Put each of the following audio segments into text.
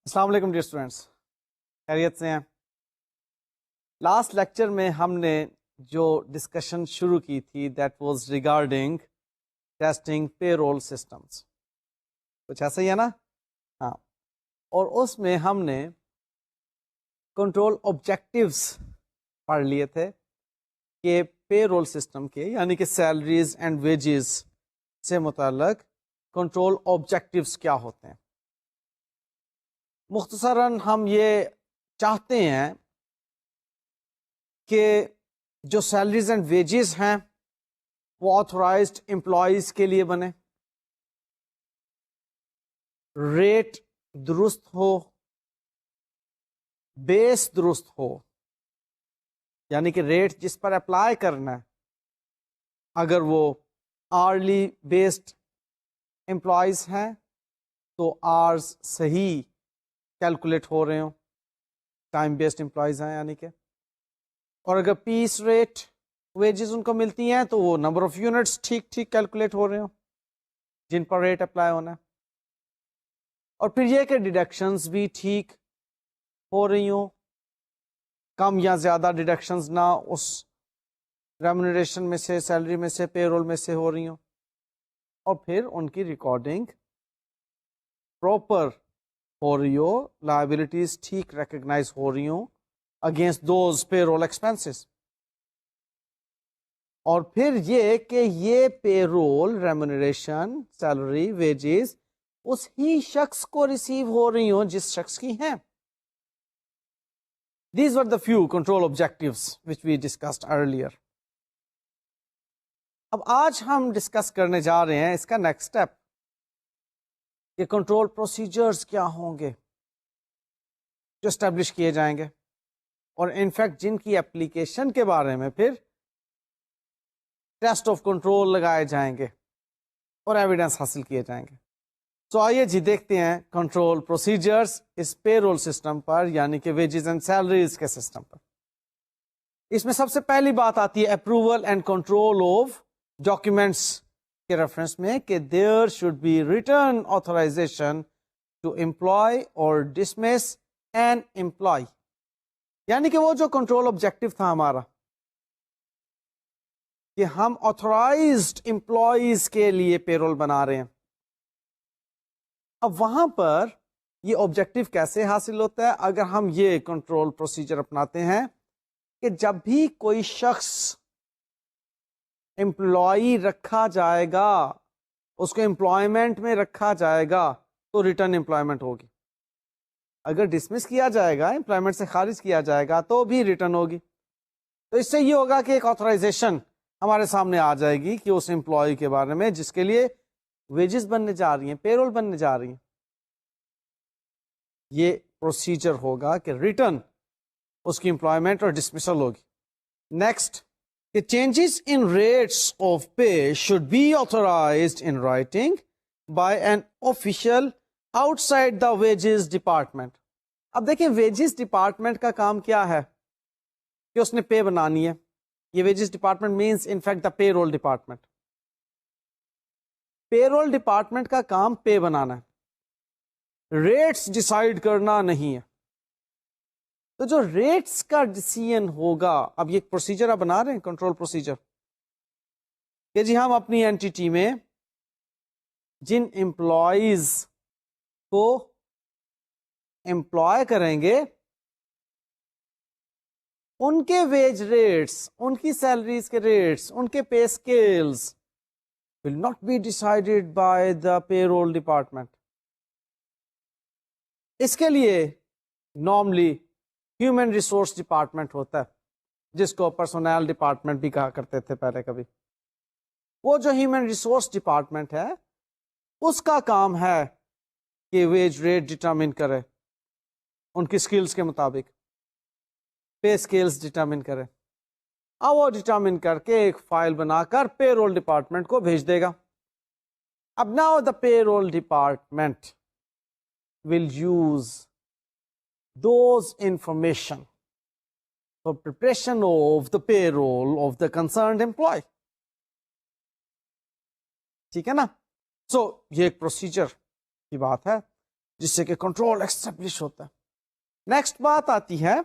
السلام علیکم dear students, خیریت سے ہیں؟ لاسٹ لیکچر میں ہم نے جو ڈسکشن شروع کی تھی that was regarding testing payroll systems, کچھ ایسا ہی ہے نا؟ ہاں، اور اس میں ہم نے کنٹرول آبجیکٹیوز پڑھ لیے تھے کہ پے رول سسٹم کے یعنی کہ سیلریز اینڈ ویجز سے متعلق کنٹرول آبجیکٹیوز کیا ہوتے ہیں۔ مختصراً ہم یہ چاہتے ہیں کہ جو سیلریز اینڈ ویجز ہیں وہ آتھورائزڈ امپلائیز کے لیے بنے، ریٹ درست ہو، بیس درست ہو، یعنی کہ ریٹ جس پر اپلائی کرنا ہے اگر وہ آرلی بیسڈ امپلائیز ہیں تو آرز صحیح کیلکولیٹ ہو رہے ہوں، ٹائم بیسڈ امپلائیز ہیں یعنی کہ، اور اگر پیس ریٹ ویجز ان کو ملتی ہیں تو وہ نمبر آف یونٹس ٹھیک کیلکولیٹ ہو رہے ہوں جن پر ریٹ اپلائی ہونا ہے، اور پھر یہ کہ ڈیڈکشنز بھی ٹھیک ہو رہی ہوں، کم یا زیادہ ڈیڈکشنز نہ اس ریمونریشن میں سے، سیلری میں سے، پے رول میں سے ہو رہی ہوں، اور پھر ان کی ریکارڈنگ پراپر ہو رہی ہو، لائبلٹیز ٹھیک ریکگنائز ہو رہی ہوں against those payroll expenses, اور پھر یہ کہ یہ payroll remuneration salary wages اس ہی شخص کو ریسیو ہو رہی ہوں جس شخص کی ہیں۔ These were the few control objectives which we discussed earlier. اب آج ہم ڈسکس کرنے جا رہے ہیں اس کا نیکسٹ اسٹیپ کہ کنٹرول پروسیجرز کیا ہوں گے جو اسٹیبلش کیے جائیں گے، اور انفیکٹ جن کی اپلیکیشن کے بارے میں پھر ٹیسٹ آف کنٹرول لگائے جائیں گے اور ایویڈنس حاصل کیے جائیں گے۔ تو آئیے جی دیکھتے ہیں کنٹرول پروسیجرز اس پے رول سسٹم پر یعنی کہ ویجز اینڈ سیلریز کے سسٹم پر۔ اس میں سب سے پہلی بات آتی ہے approval and control of documents کے ریفرنس میں کہ there should be written authorization to employ اور ڈسمس این امپلائی، یعنی کہ وہ جو کنٹرول آبجیکٹو تھا ہمارا کہ ہم آتھورائزڈ امپلائیز کے لیے پے رول بنا رہے ہیں، اب وہاں پر یہ آبجیکٹو کیسے حاصل ہوتا ہے؟ اگر ہم یہ کنٹرول پروسیجر اپناتے ہیں کہ جب بھی کوئی شخص امپلائی رکھا جائے گا، اس کو امپلائمنٹ میں رکھا جائے گا تو ریٹرن امپلائمنٹ ہوگی، اگر ڈسمس کیا جائے گا، امپلائمنٹ سے خارج کیا جائے گا تو بھی ریٹرن ہوگی۔ تو اس سے یہ ہوگا کہ ایک آتھورائزیشن ہمارے سامنے آ جائے گی کہ اس امپلائی کے بارے میں جس کے لیے ویجز بننے جا رہی ہیں، پے رول بننے جا رہی ہیں، یہ پروسیجر ہوگا کہ ریٹرن اس کی امپلائمنٹ اور ڈسمسل ہوگی۔ نیکسٹ کہ changes in rates of pay should be authorized in writing by an official outside the wages department. اب دیکھیں ویجز ڈپارٹمنٹ کا کام کیا ہے کہ اس نے پے بنانی ہے، یہ wages department means in fact the payroll department. Payroll department کا کام پے بنانا ہے، ریٹس ڈیسائیڈ کرنا نہیں ہے۔ تو جو ریٹس کا ڈیسیژن ہوگا، اب یہ پروسیجر آپ بنا رہے ہیں کنٹرول پروسیجر کہ جی ہم اپنی اینٹیٹی میں جن امپلائیز کو امپلوائے کریں گے ان کے ویج ریٹس، ان کی سیلریز کے ریٹس، ان کے pay scales will not be decided by the payroll department. اس کے لیے نارملی ہیومن ریسورس ڈپارٹمنٹ ہوتا ہے جس کو پرسونل ڈپارٹمنٹ بھی کہا کرتے تھے پہلے کبھی۔ وہ جو ہیومن ریسورس ڈپارٹمنٹ ہے اس کا کام ہے کہ ویج ریٹ ڈٹرمن کرے، ان کی سکلز کے مطابق پے سکلز ڈٹرمن کرے، اور وہ ڈٹرمن کر کے ایک فائل بنا کر پے رول ڈپارٹمنٹ کو بھیج دے گا۔ اب now the payroll department will use those information for preparation of the payroll of the concerned employee. ٹھیک ہے نا؟ سو یہ ایک پروسیجر کی بات ہے جس سے کہ کنٹرول ایسٹیبلش ہوتا ہے. نیکسٹ بات آتی ہے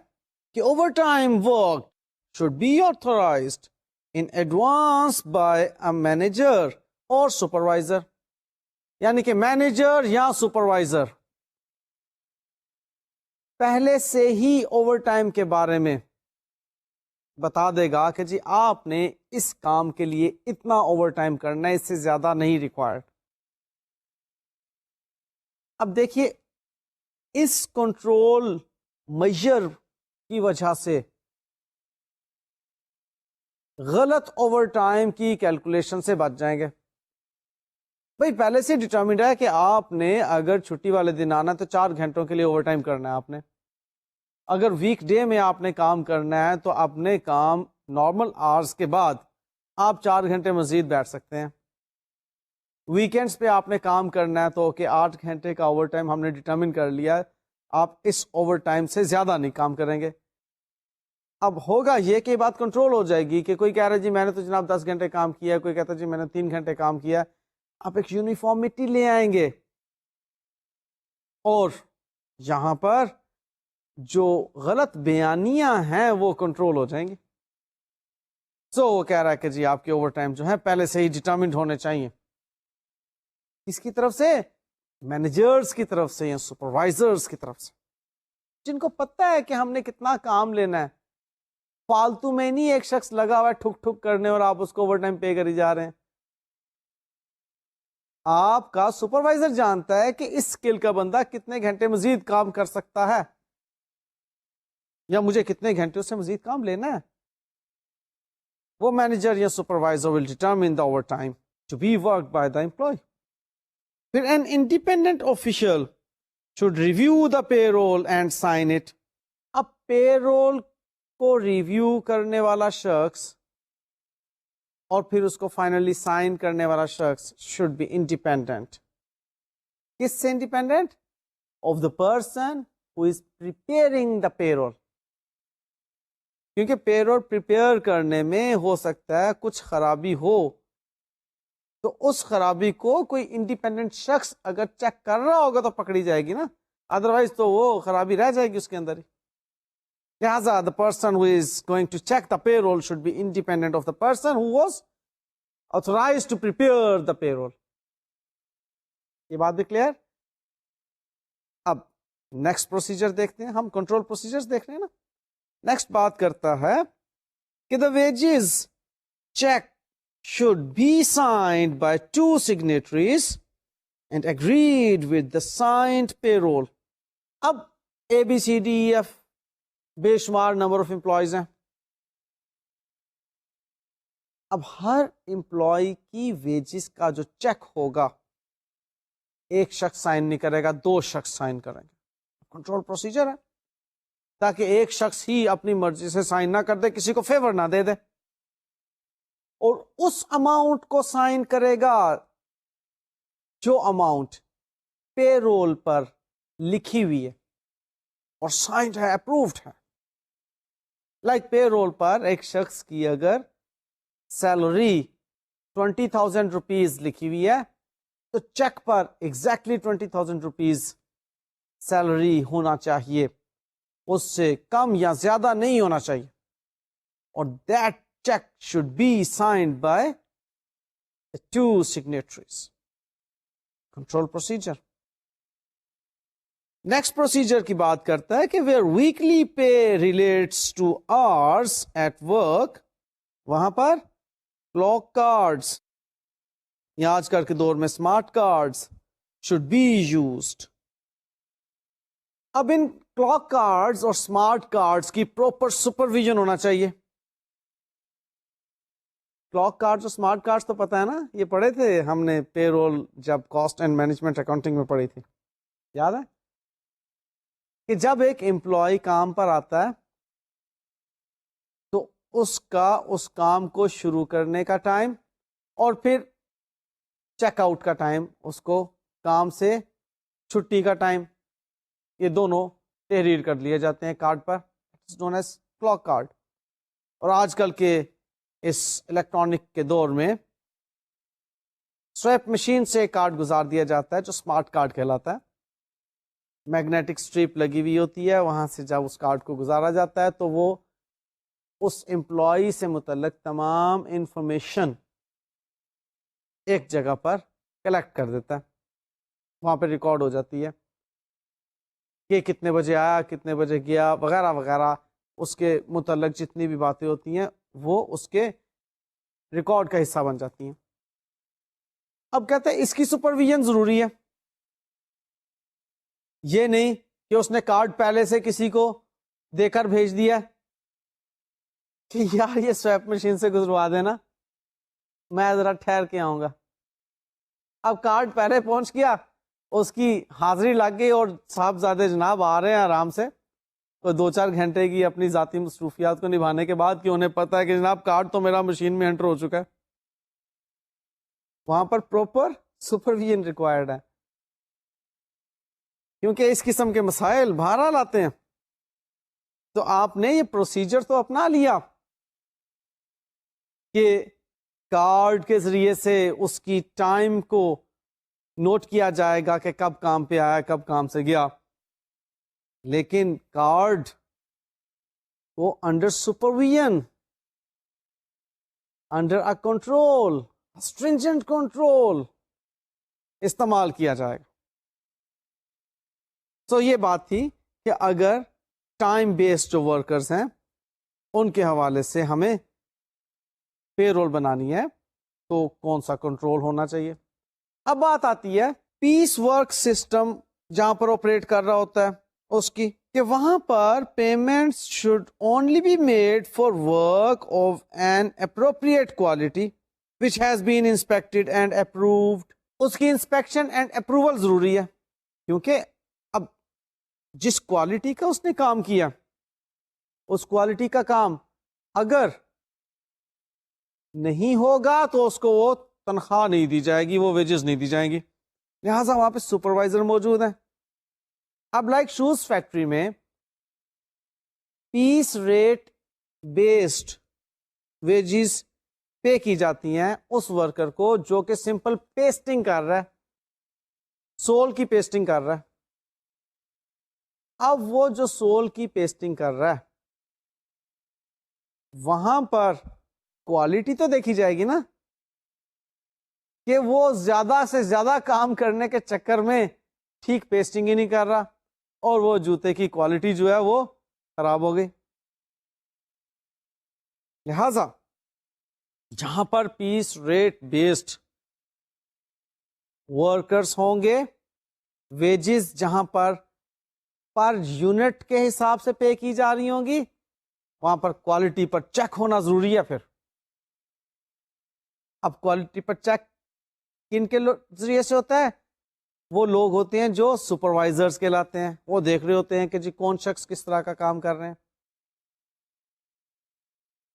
کہ overtime work should be authorized in advance by a manager اور سپروائزر. یعنی کہ مینیجر یا سپروائزر پہلے سے ہی اوور ٹائم کے بارے میں بتا دے گا کہ جی آپ نے اس کام کے لیے اتنا اوور ٹائم کرنا ہے, اس سے زیادہ نہیں ریکوائرڈ. اب دیکھیے اس کنٹرول میجر کی وجہ سے غلط اوور ٹائم کی کیلکولیشن سے بچ جائیں گے. بھائی پہلے سے ڈٹرمنڈ ہے کہ آپ نے اگر چھٹی والے دن آنا تو 4 گھنٹوں کے لیے اوور ٹائم کرنا ہے. آپ نے اگر ویک ڈے میں آپ نے کام کرنا ہے تو اپنے کام نارمل آورز کے بعد آپ 4 گھنٹے مزید بیٹھ سکتے ہیں. ویکینڈز پہ آپ نے کام کرنا ہے تو کہ 8 گھنٹے کا اوور ٹائم ہم نے ڈٹرمن کر لیا, آپ اس اوور ٹائم سے زیادہ نہیں کام کریں گے. اب ہوگا یہ کہ بات کنٹرول ہو جائے گی کہ کوئی کہہ رہا ہے جی میں نے تو جناب 10 گھنٹے کام کیا ہے, کوئی کہتا ہے جی میں نے 3 گھنٹے کام کیا. آپ ایک یونیفارمٹی لے آئیں گے اور یہاں پر جو غلط بیانیاں ہیں وہ کنٹرول ہو جائیں گی. سو وہ کہہ رہا ہے کہ جی آپ کے اوور ٹائم جو ہے پہلے سے ہی ڈٹرمنڈ ہونے چاہیے. کس کی طرف سے؟ مینیجرز کی طرف سے یا سپروائزرز کی طرف سے, جن کو پتہ ہے کہ ہم نے کتنا کام لینا ہے. فالتو میں نہیں ایک شخص لگا ہوا ہے ٹھک ٹھک کرنے اور آپ اس کو اوور ٹائم پے کری جا رہے ہیں. آپ کا سپروائزر جانتا ہے کہ اس اسکل کا بندہ کتنے گھنٹے مزید کام کر سکتا ہے یا مجھے کتنے گھنٹے سے مزید کام لینا ہے. وہ مینیجر یا supervisor will determine the overtime to be work by the employee. پھر an independent official should review the payroll and sign it. اب پے رول کو ریویو کرنے والا شخص اور پھر اس کو فائنلی سائن کرنے والا شخص should be independent. کس سے independent? of the person who is preparing the payroll. کیونکہ پے رول پریپیئر کرنے میں ہو سکتا ہے کچھ خرابی ہو, تو اس خرابی کو کوئی انڈیپینڈنٹ شخص اگر چیک کر رہا ہوگا تو پکڑی جائے گی نا, ادروائز تو وہ خرابی رہ جائے گی اس کے اندر ہی. لہذا the person who is going to check the payroll should be independent of the person who was authorized to prepare the payroll. یہ بات بھی کلیئر؟ اب نیکسٹ پروسیجر دیکھتے ہیں, ہم کنٹرول پروسیجر دیکھ رہے ہیں نا. نیکسٹ بات کرتا ہے کہ the wages check should be signed by 2 signatories and agreed with the signed payroll. اب ABCDEF بے شمار نمبر آف امپلائیز ہیں. اب ہر امپلائی کی ویجز کا جو چیک ہوگا ایک شخص سائن نہیں کرے گا, 2 شخص سائن کریں گے. کنٹرول پروسیجر ہے تاکہ ایک شخص ہی اپنی مرضی سے سائن نہ کر دے, کسی کو فیور نہ دے دے, اور اس اماؤنٹ کو سائن کرے گا جو اماؤنٹ پے رول پر لکھی ہوئی ہے اور سائنڈ ہے, اپرووڈ ہے. لائک پے رول پر ایک شخص کی اگر سیلری 20,000 روپیز لکھی ہوئی ہے تو چیک پر ایگزیکٹلی 20,000 روپیز سیلری ہونا چاہیے, اس سے کم یا زیادہ نہیں ہونا چاہیے. اور that check should be signed by the 2 signatories. Control procedure. Next procedure کی بات کرتا ہے کہ where weekly pay relates to hours at work, وہاں پر clock cards یا آج کل کے دور میں smart cards should be used. اب ان clock cards اور smart cards کی proper supervision ہونا چاہیے. کلاک کارڈ اور اسمارٹ کارڈ تو پتا ہے نا, یہ پڑھے تھے ہم نے پے رول جب کاسٹ اینڈ مینجمنٹ اکاؤنٹنگ میں پڑھی تھی, یاد ہے کہ جب ایک امپلائی کام پر آتا ہے تو اس کام کو شروع کرنے کا ٹائم اور پھر چیک آؤٹ کا ٹائم, اس کو کام سے چھٹی کا ٹائم, یہ دونوں تحریر کر لیے جاتے ہیں کارڈ پر, نون ایز کلاک کارڈ. اور آج کل کے اس الیکٹرانک کے دور میں سویپ مشین سے کارڈ گزار دیا جاتا ہے جو اسمارٹ کارڈ کہلاتا ہے. میگنیٹک اسٹرپ لگی ہوئی ہوتی ہے، وہاں سے جب اس کارڈ کو گزارا جاتا ہے تو وہ اس امپلائی سے متعلق تمام انفارمیشن ایک جگہ پر کلیکٹ کر دیتا ہے، وہاں پہ ریکارڈ ہو جاتی ہے کہ کتنے بجے آیا، کتنے بجے گیا، وغیرہ وغیرہ، اس کے متعلق جتنی بھی باتیں ہوتی ہیں وہ اس کے ریکارڈ کا حصہ بن جاتی ہیں۔ اب کہتے ہیں اس کی سپرویژن ضروری ہے، یہ نہیں کہ اس نے کارڈ پہلے سے کسی کو دے کر بھیج دیا کہ یار یہ سویپ مشین سے گزروا دینا، میں ذرا ٹھہر کے آؤں گا۔ اب کارڈ پہلے پہنچ گیا، اس کی حاضری لگ گئی اور صاحبزادے جناب آ رہے ہیں آرام سے، تو 2-4 گھنٹے کی اپنی ذاتی مصروفیات کو نبھانے کے بعد کہ انہیں پتا ہے کہ جناب کارڈ تو میرا مشین میں انٹر ہو چکا ہے، وہاں پر پروپر سپرویژن ریکوائرڈ ہے، کیونکہ اس قسم کے مسائل بہرحال آتے ہیں۔ تو آپ نے یہ پروسیجر تو اپنا لیا کہ کارڈ کے ذریعے سے اس کی ٹائم کو نوٹ کیا جائے گا کہ کب کام پہ آیا، کب کام سے گیا، لیکن کارڈ کو under supervision, under a control, stringent control استعمال کیا جائے گا۔ تو یہ بات تھی کہ اگر ٹائم بیسڈ جو ورکرز ہیں ان کے حوالے سے ہمیں پے رول بنانی ہے تو کون سا کنٹرول ہونا چاہیے۔ اب بات آتی ہے پیس ورک سسٹم جہاں پر آپریٹ کر رہا ہوتا ہے اس کی، کہ وہاں پر payments should only be made for work of an appropriate quality which has been inspected and approved۔ اس کی انسپیکشن اینڈ اپروول ضروری ہے، کیونکہ اب جس کوالٹی کا اس نے کام کیا، اس کوالٹی کا کام اگر نہیں ہوگا تو اس کو وہ تنخواہ نہیں دی جائے گی، وہ ویجز نہیں دی جائیں گی، لہٰذا وہاں پہ سپروائزر موجود ہیں۔ اب لائک شوز فیکٹری میں piece rate based wages pay کی جاتی ہیں اس ورکر کو جو کہ سمپل پیسٹنگ کر رہا ہے، سول کی پیسٹنگ کر رہا ہے۔ اب وہ جو سول کی پیسٹنگ کر رہا ہے وہاں پر کوالٹی تو دیکھی جائے گی نا، کہ وہ زیادہ سے زیادہ کام کرنے کے چکر میں ٹھیک پیسٹنگ ہی نہیں کر رہا اور وہ جوتے کی کوالٹی جو ہے وہ خراب ہو گئی۔ لہذا جہاں پر پیس ریٹ بیسڈ ورکرز ہوں گے، ویجز جہاں پر یونٹ کے حساب سے پے کی جا رہی ہوں گی، وہاں پر کوالٹی پر چیک ہونا ضروری ہے۔ پھر اب کوالٹی پر چیک کن کے ذریعے سے ہوتا ہے؟ وہ لوگ ہوتے ہیں جو سپروائزرز کہلاتے ہیں، وہ دیکھ رہے ہوتے ہیں کہ جی کون شخص کس طرح کا کام کر رہے ہیں۔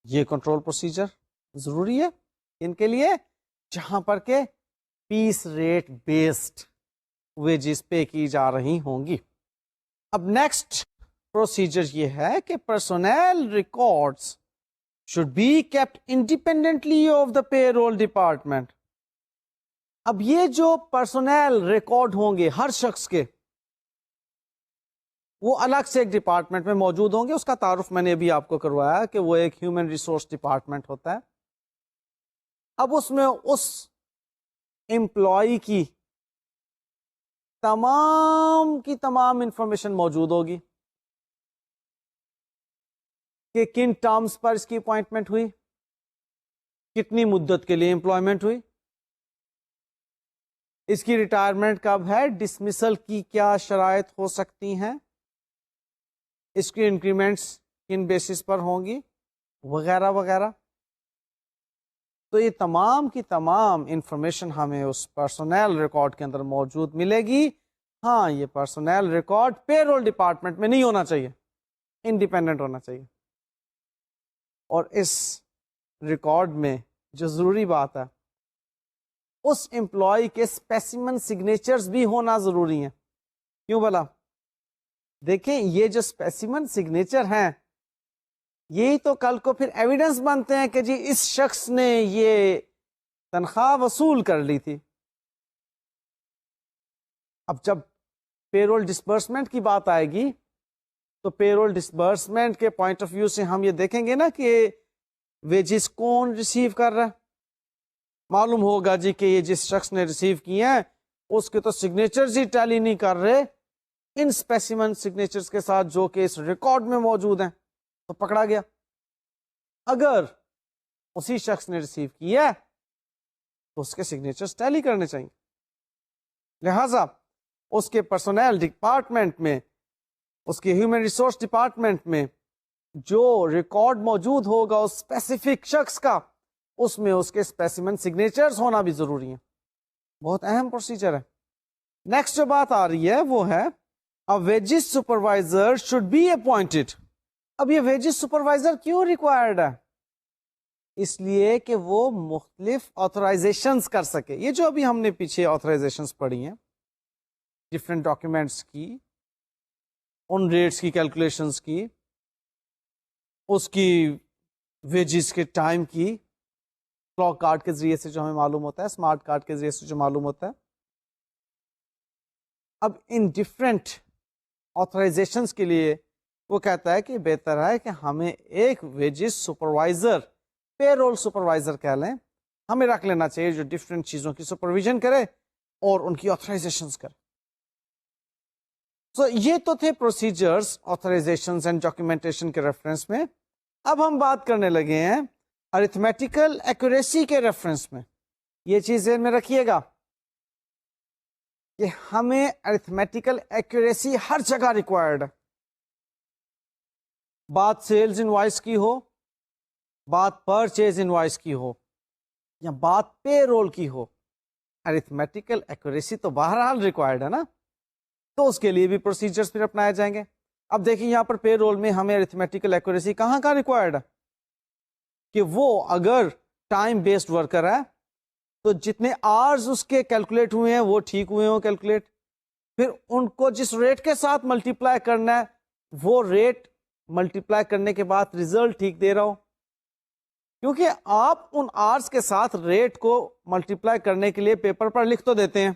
یہ کنٹرول پروسیجر ضروری ہے ان کے لیے جہاں پر کہ piece rate based wages pay کی جا رہی ہوں گی۔ اب نیکسٹ پروسیجر یہ ہے کہ personal records should be kept independently of the payroll department۔ اب یہ جو پرسونل ریکارڈ ہوں گے ہر شخص کے، وہ الگ سے ایک ڈپارٹمنٹ میں موجود ہوں گے۔ اس کا تعارف میں نے ابھی آپ کو کروایا کہ وہ ایک ہیومن ریسورس ڈپارٹمنٹ ہوتا ہے۔ اب اس میں اس امپلائی کی تمام انفارمیشن موجود ہوگی کہ کن ٹرمز پر اس کی اپوائنٹمنٹ ہوئی، کتنی مدت کے لیے امپلائمنٹ ہوئی، اس کی ریٹائرمنٹ کب ہے، ڈسمسل کی کیا شرائط ہو سکتی ہیں، اس کی انکریمنٹس کن بیسس پر ہوں گی، وغیرہ وغیرہ۔ تو یہ تمام کی تمام انفارمیشن ہمیں اس پرسونل ریکارڈ کے اندر موجود ملے گی۔ ہاں، یہ پرسونل ریکارڈ پے رول ڈپارٹمنٹ میں نہیں ہونا چاہیے، انڈیپینڈنٹ ہونا چاہیے۔ اور اس ریکارڈ میں جو ضروری بات ہے، اس امپلائی کے اسپیسیمن سگنیچرز بھی ہونا ضروری ہیں۔ کیوں بلا؟ دیکھیں یہ جو اسپیسیمن سگنیچر ہیں یہی تو کل کو پھر ایویڈنس بنتے ہیں کہ جی اس شخص نے یہ تنخواہ وصول کر لی تھی۔ اب جب پے رول ڈسبرسمنٹ کی بات آئے گی تو پے رول ڈسبرسمنٹ کے پوائنٹ آف ویو سے ہم یہ دیکھیں گے نا کہ ویجز کون ریسیو کر رہا ہے. معلوم ہوگا جی کہ یہ جس شخص نے ریسیو کیے ہیں اس کے تو سگنیچرز ہی ٹیلی نہیں کر رہے ان اسپیسیمن سگنیچرز کے ساتھ جو کہ اس ریکارڈ میں موجود ہیں, تو پکڑا گیا. اگر اسی شخص نے ریسیو کیا ہے تو اس کے سگنیچرز ٹیلی کرنے چاہیے. لہذا اس کے پرسونل ڈپارٹمنٹ میں, اس کے ہیومن ریسورس ڈپارٹمنٹ میں جو ریکارڈ موجود ہوگا اس اسپیسیفک شخص کا, اس میں اس کے اسپیسیمن سگنیچرز ہونا بھی ضروری ہے. بہت اہم پروسیجر ہے. نیکسٹ جو بات آ رہی ہے وہ ہے wages supervisor should be appointed. اب یہ ویجز سپروائزر کیوں ریکوائرڈ ہے؟ اس لیے کہ وہ مختلف آتھورائزیشنز کر سکے. یہ جو ابھی ہم نے پیچھے آتھورائزیشنز پڑھی ہیں ڈفرینٹ ڈاکیومنٹس کی, ان ریٹس کی کیلکولیشنز کی, اس کی ویجز کے ٹائم کی, کلاک کارڈ کے ذریعے سے جو ہمیں معلوم ہوتا ہے, اسمارٹ کارڈ کے ذریعے سے جو معلوم ہوتا ہے. اب ان ڈفرینٹ آتھورائزیشنز کے لیے وہ کہتا ہے کہ بہتر ہے کہ ہمیں ایک ویجز سپروائزر, پے رول سپروائزر کہہ لیں, ہمیں رکھ لینا چاہیے جو ڈفرینٹ چیزوں کی سپرویژن کرے اور ان کی آتھورائزیشنز کرے. سو یہ تو تھے پروسیجرز آتھورائزیشنز اینڈ ڈاکیومنٹیشن کے ریفرنس میں. اب ہم بات کرنے لگے ہیں ارتھمیٹیکل ایکوریسی کے ریفرنس میں. یہ چیز ذہن میں رکھیے گا کہ ہمیں ارتھمیٹیکل ایکوریسی ہر جگہ ریکوائرڈ ہے. بات سیلز انوائس کی ہو, بات پرچیز انوائس کی ہو, یا بات پے رول کی ہو, ارتھمیٹیکل ایکوریسی تو بہرحال ریکوائرڈ ہے نا. تو اس کے لیے بھی پروسیجرز پھر اپنائے جائیں گے. اب دیکھیں یہاں پر پے رول میں ہمیں ارتھمیٹیکل ایکوریسی کہاں کا ریکوائرڈ ہے کہ وہ اگر ٹائم بیسڈ ورکر ہے تو جتنے آورز اس کے کیلکولیٹ ہوئے ہیں وہ ٹھیک ہوئے ہوں کیلکولیٹ, پھر ان کو جس ریٹ کے ساتھ ملٹیپلائی کرنا ہے وہ ریٹ ملٹیپلائی کرنے کے بعد ریزلٹ ٹھیک دے رہا ہو. کیونکہ آپ ان آورز کے ساتھ ریٹ کو ملٹیپلائی کرنے کے لیے پیپر پر لکھ تو دیتے ہیں,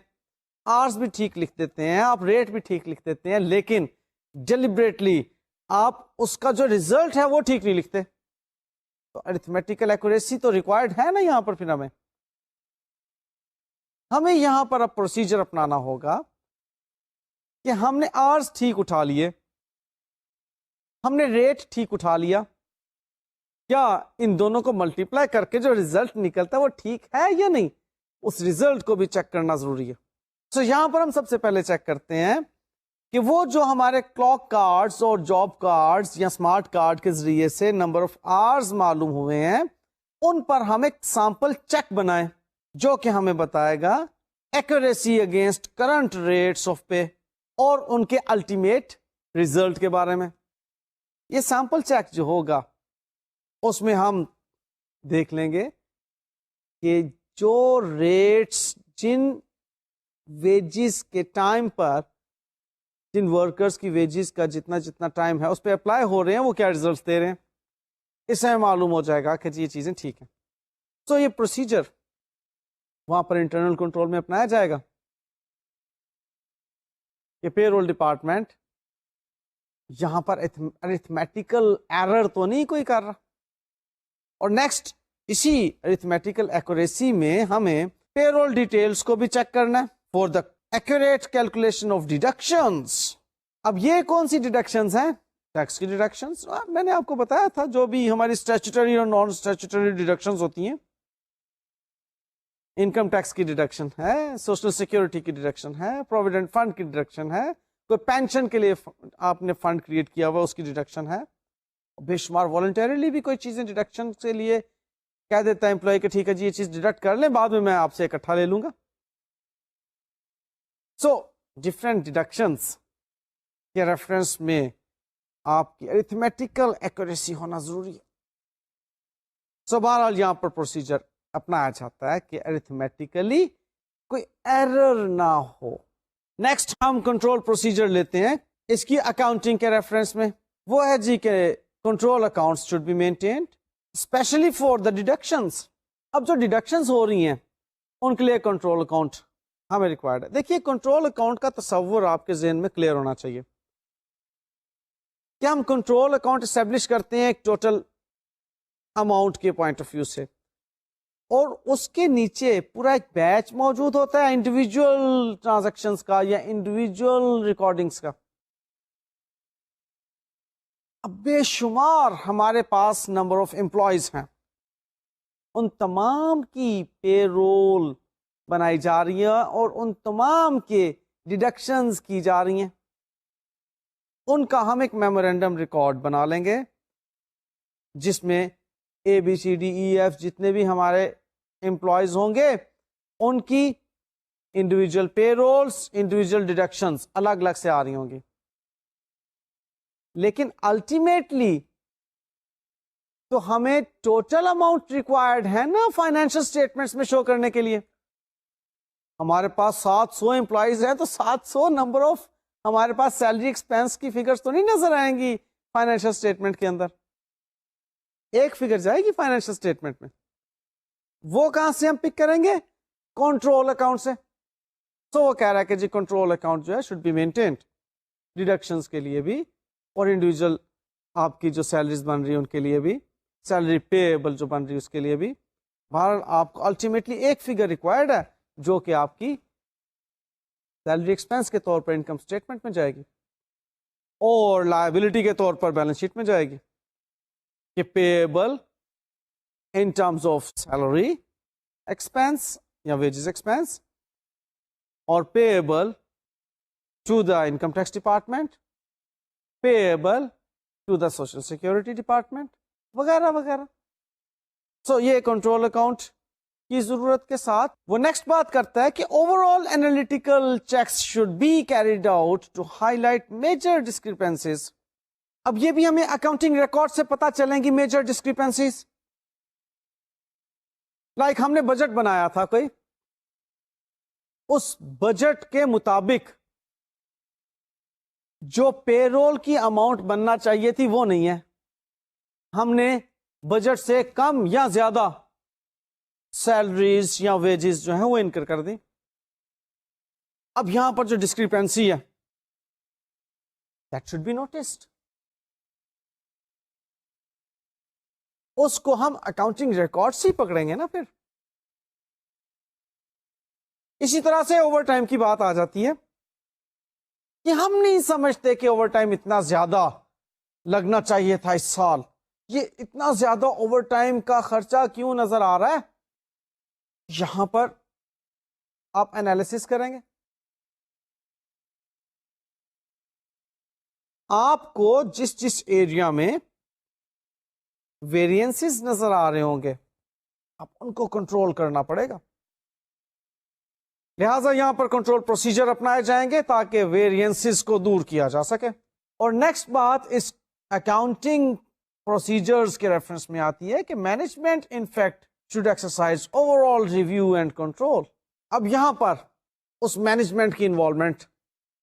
آورز بھی ٹھیک لکھ دیتے ہیں, آپ ریٹ بھی ٹھیک لکھ دیتے ہیں, لیکن ڈیلیبریٹلی آپ اس کا جو ریزلٹ ہے وہ ٹھیک نہیں لکھتے. تو ارتھمیٹیکل ایکوریسی تو ریکوائرڈ ہے نا یہاں پر. پھر ہمیں یہاں پر اب پروسیجر اپنانا ہوگا کہ ہم نے آرز ٹھیک اٹھا لیے, ہم نے ریٹ ٹھیک اٹھا لیا, کیا ان دونوں کو ملٹیپلائی کر کے جو ریزلٹ نکلتا ہے وہ ٹھیک ہے یا نہیں, اس ریزلٹ کو بھی چیک کرنا ضروری ہے. سو یہاں پر ہم سب سے پہلے چیک کرتے ہیں کہ وہ جو ہمارے کلاک کارڈز اور جاب کارڈز یا اسمارٹ کارڈ کے ذریعے سے نمبر آف آورز معلوم ہوئے ہیں ان پر ہم ایک سیمپل چیک بنائیں جو کہ ہمیں بتائے گا accuracy against current rates of pay اور ان کے الٹیمیٹ ریزلٹ کے بارے میں. یہ سیمپل چیک جو ہوگا اس میں ہم دیکھ لیں گے کہ جو ریٹس جن ویجز کے ٹائم پر, جن ورکرز کی ویجز کا جتنا جتنا ٹائم ہے اس پہ اپلائی ہو رہے ہیں وہ کیا ریزلٹس دے رہے ہیں, اس سے معلوم ہو جائے گا کہ جی یہ چیزیں ٹھیک ہیں. سو یہ پروسیجر وہاں پر انٹرنل کنٹرول میں اپنایا جائے گا کہ پے رول ڈپارٹمنٹ یہاں پر ارتھمیٹیکل ایرر تو نہیں کوئی کر رہا. اور نیکسٹ اسی ارتھمیٹیکل ایکوریسی میں ہمیں پے رول ڈیٹیلز کو بھی چیک کرنا ہے for the accurate calculation of deductions. اب یہ کون سی ڈیڈکشنز ہیں؟ ٹیکس کی ڈیڈکشنز. میں نے آپ کو بتایا تھا جو بھی ہماری اسٹیچوٹری اور نان اسٹیچوٹری ڈیڈکشنز ہوتی ہیں, انکم ٹیکس کی ڈیڈکشن ہے, سوشل سیکورٹی کی ڈیڈکشن ہے, پروویڈنٹ فنڈ کی ڈیڈکشن ہے, کوئی پینشن کے لیے آپ نے فنڈ کریٹ کیا ہوا اس کی ڈیڈکشن ہے, بے شمار والنٹریلی بھی کوئی چیزیں ڈیڈکشن کے لیے کہہ دیتا ہے امپلائی کہ ٹھیک ہے جی یہ چیز ڈیڈکٹ کر لیں, بعد میں آپ سے اکٹھا لے لوں گا. سو ڈفرینٹ ڈیڈکشنز کے ریفرنس میں آپ کی ارتھمیٹیکل ایکوریسی ہونا ضروری ہے. سو بہرحال یہاں پر پروسیجر اپنایا جاتا ہے کہ ارتھمیٹیکلی کوئی ایرر نہ ہو. نیکسٹ ہم کنٹرول پروسیجر لیتے ہیں اس کی اکاؤنٹنگ کے ریفرنس میں. وہ ہے جی کہ control accounts should be maintained specially for the deductions. اب جو ڈیڈکشنز ہو رہی ہیں ان کے لیے کنٹرول اکاؤنٹ ہمیں ریکوائرڈ ہے. دیکھیے کنٹرول اکاؤنٹ کا تصور آپ کے ذہن میں کلیئر ہونا چاہیے کہ ہم کنٹرول اکاؤنٹ اسٹیبلش کرتے ہیں ایک ٹوٹل اماؤنٹ کے پوائنٹ آف ویو سے, اور اس کے نیچے پورا ایک بیچ موجود ہوتا ہے انڈیویجول ٹرانزیکشنز کا یا انڈیویجول ریکارڈنگز کا. اب بے شمار ہمارے پاس نمبر آف امپلائیز ہیں, ان تمام کی پے رول بنائی جا رہی ہے اور ان تمام کے ڈیڈکشنز کی جا رہی ہیں. ان کا ہم ایک میمورینڈم ریکارڈ بنا لیں گے جس میں A B C D E F جتنے بھی ہمارے امپلائیز ہوں گے ان کی individual payrolls, individual deductions الگ الگ سے آ رہی ہوں گی. لیکن الٹیمیٹلی تو ہمیں ٹوٹل اماؤنٹ ریکوائرڈ ہے نا فائنینشل اسٹیٹمنٹس میں شو کرنے کے لیے. ہمارے پاس 700 امپلائیز ہیں تو 700 نمبر آف ہمارے پاس سیلری ایکسپینس کی فگرز تو نہیں نظر آئیں گی فائنینشل اسٹیٹمنٹ کے اندر. ایک فگر جائے گی فائنینشل اسٹیٹمنٹ میں, وہ کہاں سے ہم پک کریں گے؟ کنٹرول اکاؤنٹ سے. تو وہ کہہ رہا ہے کہ جی کنٹرول اکاؤنٹ جو ہے شوڈ بی مینٹینڈ ڈیڈکشنز کے لیے بھی اور انڈیویجل آپ کی جو سیلریز بن رہی ہے ان کے لیے بھی, سیلری پیبل جو بن رہی ہے اس کے لیے بھی. بہرحال آپ کو الٹیمیٹلی ایک فگر ریکوائرڈ ہے جو کہ آپ کی سیلری ایکسپینس کے طور پر انکم اسٹیٹمنٹ میں جائے گی اور لائبلٹی کے طور پر بیلنس شیٹ میں جائے گی کہ payable in terms of salary expense یا ویجز ایکسپینس اور payable to the income tax department, payable to the social security department وغیرہ وغیرہ. سو یہ کنٹرول اکاؤنٹ کی ضرورت کے ساتھ وہ نیکسٹ بات کرتا ہے کہ overall analytical checks should be carried out to highlight major discrepancies. اب یہ بھی ہمیں اکاؤنٹنگ ریکارڈ سے پتا چلیں گی میجر ڈسکریپنسیز. لائک ہم نے بجٹ بنایا تھا کوئی, اس بجٹ کے مطابق جو پے رول کی اماؤنٹ بننا چاہیے تھی وہ نہیں ہے, ہم نے بجٹ سے کم یا زیادہ سیلریز یا ویجز جو ہیں وہ انکر کر دیں. اب یہاں پر جو ڈسکریپنسی ہے دیٹ شوڈ بی نوٹسڈ, اس کو ہم اکاؤنٹنگ ریکارڈ سے ہی پکڑیں گے نا پھر. اسی طرح سے اوور ٹائم کی بات آ جاتی ہے کہ ہم نہیں سمجھتے کہ اوور ٹائم اتنا زیادہ لگنا چاہیے تھا اس سال, یہ اتنا زیادہ اوور ٹائم کا خرچہ کیوں نظر آ رہا ہے. یہاں پر آپ انالیسس کریں گے, آپ کو جس جس ایریا میں ویریئنسز نظر آ رہے ہوں گے آپ ان کو کنٹرول کرنا پڑے گا. لہذا یہاں پر کنٹرول پروسیجر اپنائے جائیں گے تاکہ ویریئنسز کو دور کیا جا سکے. اور نیکسٹ بات اس اکاؤنٹنگ پروسیجرز کے ریفرنس میں آتی ہے کہ management in fact should exercise over all review and control. اب یہاں پر اس مینجمنٹ کی انوالومنٹ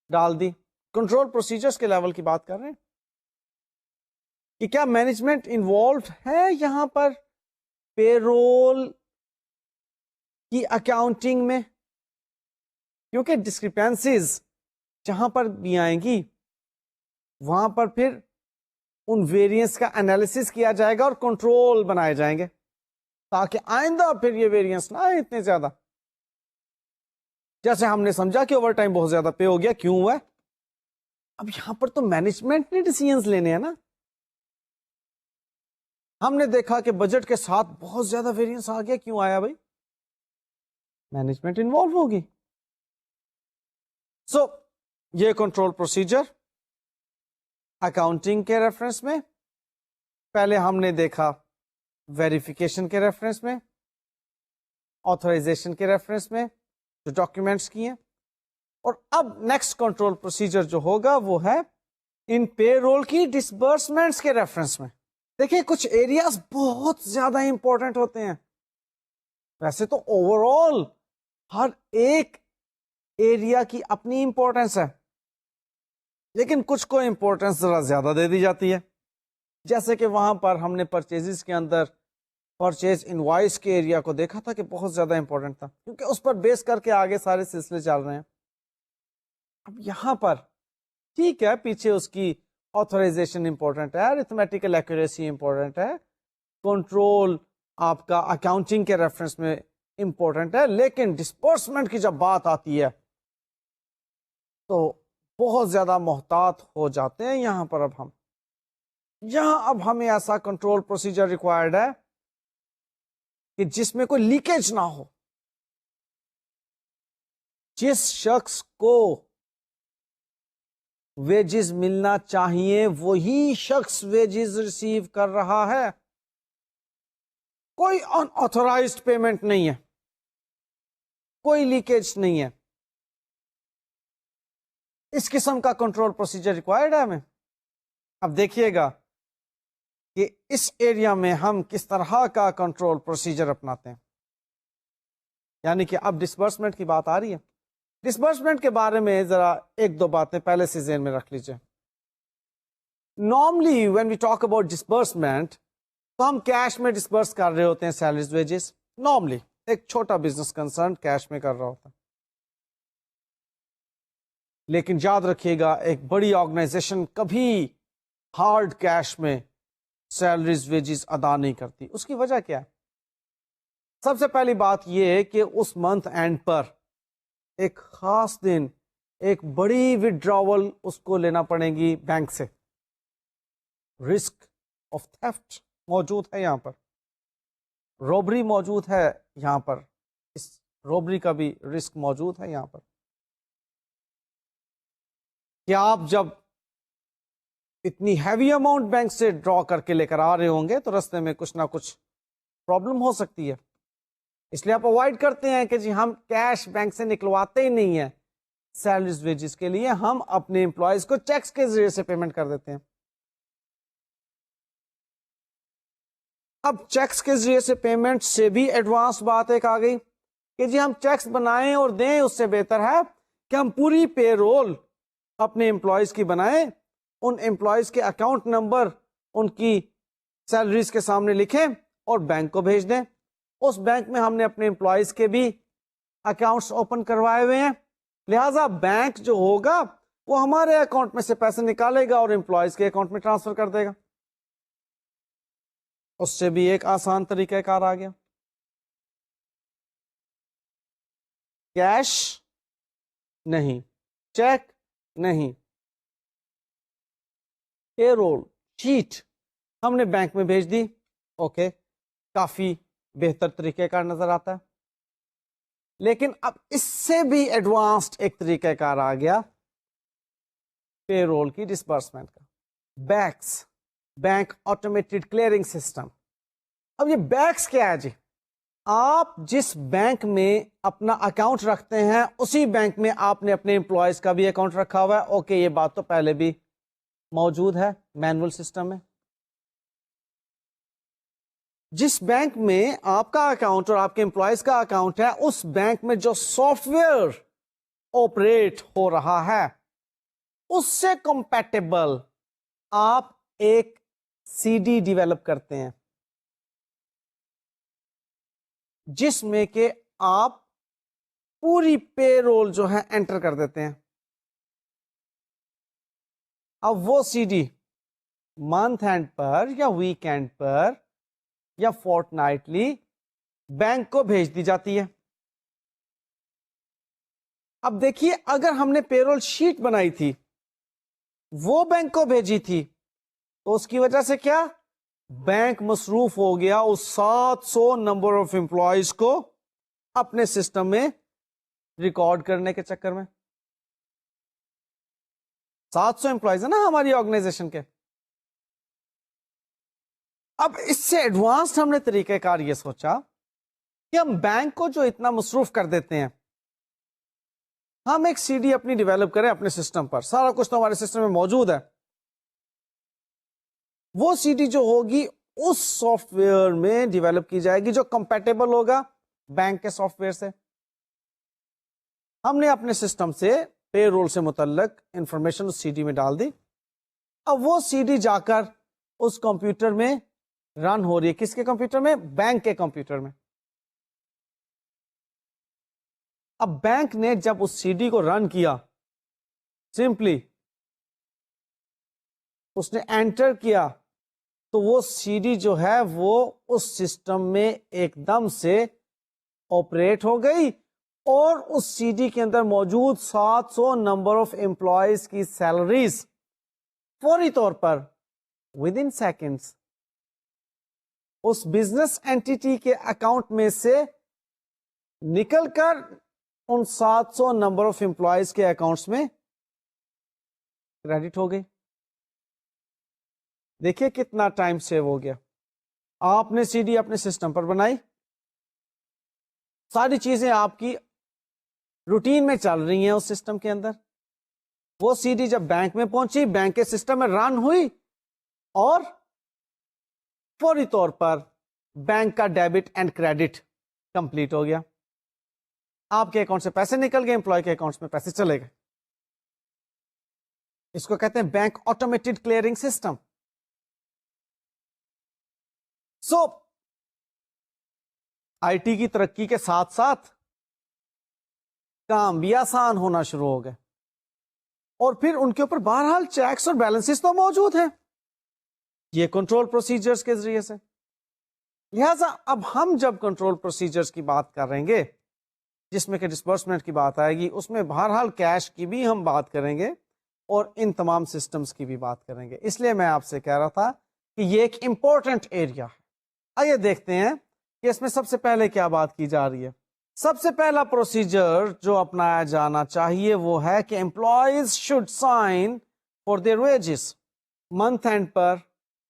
ڈال دی. کنٹرول پروسیجرز کے لیول کی بات کر رہے ہیں کہ کیا مینجمنٹ انوالوڈ ہے یہاں پر پے رول کی اکاؤنٹنگ میں, کیونکہ ڈسکریپنسیز جہاں پر بھی آئیں گی وہاں پر پھر ان ویریئنس کا انالیسس کیا جائے گا اور کنٹرول بنائے جائیں گے تاکہ آئندہ پھر یہ ویریئنس نہ آئے اتنے زیادہ. جیسے ہم نے سمجھا کہ اوور ٹائم بہت زیادہ پے ہو گیا, کیوں ہوا ہے؟ اب یہاں پر تو مینجمنٹ نے ڈیسیژنز لینے ہیں نا. ہم نے دیکھا کہ بجٹ کے ساتھ بہت زیادہ ویریئنس آ گیا, کیوں آیا بھائی؟ مینجمنٹ انوالو ہوگی. سو یہ کنٹرول پروسیجر اکاؤنٹنگ کے ریفرنس میں پہلے ہم نے دیکھا, ویریفیکیشن کے ریفرنس میں, آتھرائزیشن کے ریفرنس میں جو ڈاکیومنٹس کی ہیں, اور اب نیکسٹ کنٹرول پروسیجر جو ہوگا وہ ہے ان پے رول کی ڈسبرسمنٹس کے ریفرنس میں. دیکھیں کچھ ایریاز بہت زیادہ امپورٹنٹ ہوتے ہیں. ویسے تو اوور آل ہر ایک ایریا کی اپنی امپورٹنس ہے, لیکن کچھ کو امپورٹنس ذرا زیادہ دے دی جاتی ہے. جیسے کہ وہاں پر ہم نے پرچیزز کے اندر پرچیز انوائس کے ایریا کو دیکھا تھا کہ بہت زیادہ امپورٹنٹ تھا، کیونکہ اس پر بیس کر کے آگے سارے سلسلے چل رہے ہیں. اب یہاں پر ٹھیک ہے، پیچھے اس کی آتھورائزیشن امپورٹنٹ ہے، ارتھمیٹیکل ایکوریسی امپورٹنٹ ہے، کنٹرول آپ کا اکاؤنٹنگ کے ریفرنس میں امپورٹنٹ ہے، لیکن ڈسپرسمنٹ کی جب بات آتی ہے تو بہت زیادہ محتاط ہو جاتے ہیں. یہاں پر اب ہمیں ایسا کنٹرول پروسیجر ریکوائرڈ ہے کہ جس میں کوئی لیکیج نہ ہو. جس شخص کو ویجز ملنا چاہیے وہی شخص ویجز ریسیو کر رہا ہے. کوئی ان آتھورائزڈ پیمنٹ نہیں ہے، کوئی لیکیج نہیں ہے. اس قسم کا کنٹرول پروسیجر ریکوائرڈ ہے ہمیں. اب دیکھیے گا کہ اس ایریا میں ہم کس طرح کا کنٹرول پروسیجر اپناتے ہیں. یعنی کہ اب ڈسبرسمنٹ کی بات آ رہی ہے. ڈسبرسمنٹ کے بارے میں ذرا ایک دو باتیں پہلے سے ذہن میں رکھ لیجیے. Normally when we talk about disbursement تو ہم کیش میں ڈسبرس کر رہے ہوتے ہیں سیلریز ویجز. نارملی ایک چھوٹا بزنس کنسرن کیش میں کر رہا ہوتا ہے. لیکن یاد رکھیے گا ایک بڑی آرگنائزیشن کبھی ہارڈ کیش میں سیلریز ویجز ادا نہیں کرتی. اس کی وجہ کیا ہے؟ سب سے پہلی بات یہ ہے کہ اس منتھ اینڈ پر ایک خاص دن ایک بڑی وڈراول اس کو لینا پڑے گی بینک سے. رسک آف تھیفٹ موجود ہے یہاں پر، روبری موجود ہے یہاں پر، اس روبری کا بھی رسک موجود ہے یہاں پر. کہ آپ جب اتنی ہیوی اماؤنٹ بینک سے ڈرا کر کے لے کر آ رہے ہوں گے تو رستے میں کچھ نہ کچھ پرابلم ہو سکتی ہے. اس لیے آپ اوائڈ کرتے ہیں کہ جی ہم کیش بینک سے نکلواتے ہی نہیں ہیں سیلریز ویجز کے لیے، ہم اپنے امپلائیز کو چیکس کے ذریعے سے پیمنٹ کر دیتے ہیں. اب چیکس کے ذریعے سے پیمنٹ سے بھی ایڈوانس بات ایک آ گئی کہ جی ہم چیکس بنائیں اور دیں، اس سے بہتر ہے کہ ہم پوری پے رول اپنے امپلائیز کی بنائیں، ان امپلائیز کے اکاؤنٹ نمبر ان کی سیلریز کے سامنے لکھیں اور بینک کو بھیج دیں. اس بینک میں ہم نے اپنے امپلائیز کے بھی اکاؤنٹس اوپن کروائے ہوئے ہیں، لہذا بینک جو ہوگا وہ ہمارے اکاؤنٹ میں سے پیسے نکالے گا اور امپلائیز کے اکاؤنٹ میں ٹرانسفر کر دے گا. اس سے بھی ایک آسان طریقہ کار آ گیا. کیش نہیں، چیک نہیں، پے رول شیٹ ہم نے بینک میں بھیج دی. اوکے، کافی بہتر طریقہ کار نظر آتا ہے. لیکن اب اس سے بھی ایڈوانسڈ ایک طریقہ کار آ گیا پے رول کی ڈسبرسمنٹ کا. BACS, bank automated clearing system. اب یہ بیکس کیا ہے جی؟ آپ جس بینک میں اپنا اکاؤنٹ رکھتے ہیں اسی بینک میں آپ نے اپنے امپلائیز کا بھی اکاؤنٹ رکھا ہوا ہے. اوکے، یہ بات تو پہلے بھی موجود ہے مینول سسٹم میں. جس بینک میں آپ کا اکاؤنٹ اور آپ کے امپلائیز کا اکاؤنٹ ہے اس بینک میں جو سافٹ ویئر آپریٹ ہو رہا ہے اس سے کمپیٹیبل آپ ایک سی ڈی ڈیولپ کرتے ہیں جس میں کہ آپ پوری پے رول جو ہے انٹر کر دیتے ہیں. اب وہ سی ڈی منتھ اینڈ پر یا ویک اینڈ پر یا فورٹ نائٹلی بینک کو بھیج دی جاتی ہے. اب دیکھیے اگر ہم نے پے رول شیٹ بنائی تھی وہ بینک کو بھیجی تھی تو اس کی وجہ سے کیا بینک مصروف ہو گیا اس 700 نمبر آف امپلائیز کو اپنے سسٹم میں ریکارڈ کرنے کے چکر میں. 700 امپلائیز ہے نا ہماری آرگنائزیشن کے. اب اس سے ایڈوانسڈ ہم نے طریقہ کار یہ سوچا کہ ہم بینک کو جو اتنا مصروف کر دیتے ہیں ہم ایک سی ڈی اپنی ڈیولپ کریں اپنے سسٹم پر. سارا کچھ تو ہمارے سسٹم میں موجود ہے. وہ سی ڈی جو ہوگی اس سافٹ ویئر میں ڈیولپ کی جائے گی جو کمپیٹیبل ہوگا بینک کے سافٹ ویئر سے. ہم نے اپنے سسٹم سے پے رول سے متعلق انفارمیشن اس سی ڈی میں ڈال دی. اب وہ سی ڈی جا کر اس کمپیوٹر میں رن ہو رہی ہے کس کے کمپیوٹر میں؟ بینک کے کمپیوٹر میں. اب بینک نے جب اس سی ڈی کو رن کیا، سمپلی اس نے انٹر کیا، تو وہ سی ڈی جو ہے وہ اس سسٹم میں ایک دم سے آپریٹ ہو گئی، اور اس سی ڈی کے اندر موجود 700 نمبر آف امپلائیز کی سیلریز فوری طور پر ود ان سیکنڈس اس بزنس اینٹی کے اکاؤنٹ میں سے نکل کر ان 700 نمبر آف امپلائیز کے اکاؤنٹس میں کریڈٹ ہو گئی. دیکھیے کتنا ٹائم سیو ہو گیا. آپ نے سی ڈی اپنے سسٹم پر بنائی، ساری چیزیں آپ کی روٹین میں چل رہی ہیں اس سسٹم کے اندر. وہ سی ڈی جب بینک میں پہنچی، بینک کے سسٹم میں رن ہوئی، اور فوری طور پر بینک کا ڈیبٹ اینڈ کریڈٹ کمپلیٹ ہو گیا. آپ کے اکاؤنٹ سے پیسے نکل گئے، امپلائی کے اکاؤنٹ میں پیسے چلے گئے. اس کو کہتے ہیں bank automated clearing system. So I T کی ترقی کے ساتھ ساتھ کام بھی آسان ہونا شروع ہو گئے، اور پھر ان کے اوپر بہرحال چیکس اور بیلنسز تو موجود ہیں یہ کنٹرول پروسیجرز کے ذریعے سے. لہذا اب ہم جب کنٹرول پروسیجرز کی بات کریں گے، جس میں کہ ڈسبرسمنٹ کی بات آئے گی، اس میں بہرحال کیش کی بھی ہم بات کریں گے اور ان تمام سسٹمز کی بھی بات کریں گے. اس لیے میں آپ سے کہہ رہا تھا کہ یہ ایک امپورٹنٹ ایریا ہے. آئیے دیکھتے ہیں کہ اس میں سب سے پہلے کیا بات کی جا رہی ہے. سب سے پہلا پروسیجر جو اپنایا جانا چاہیے وہ ہے کہ employees should sign for their wages month end پر